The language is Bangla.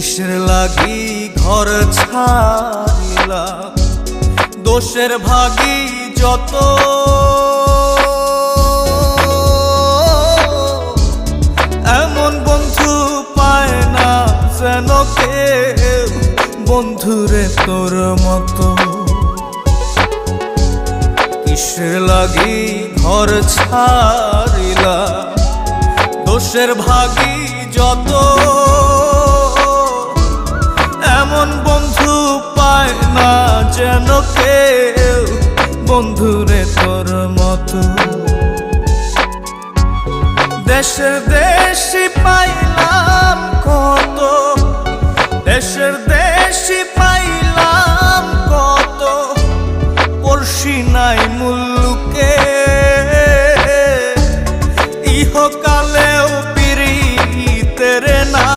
কিসের লাগি ঘর ছাড়িলাম, দোষের ভাগী যত। এমন বন্ধু পায় না যেন কেউ, বন্ধুরে তোর মতো। কিসের লাগি ঘর ছাড়িলাম, দোষের ভাগী যত। এমন বন্ধু পায় না যেন কেউ, বন্ধুরে তোর মতো। দেশে দেশে পাইলাম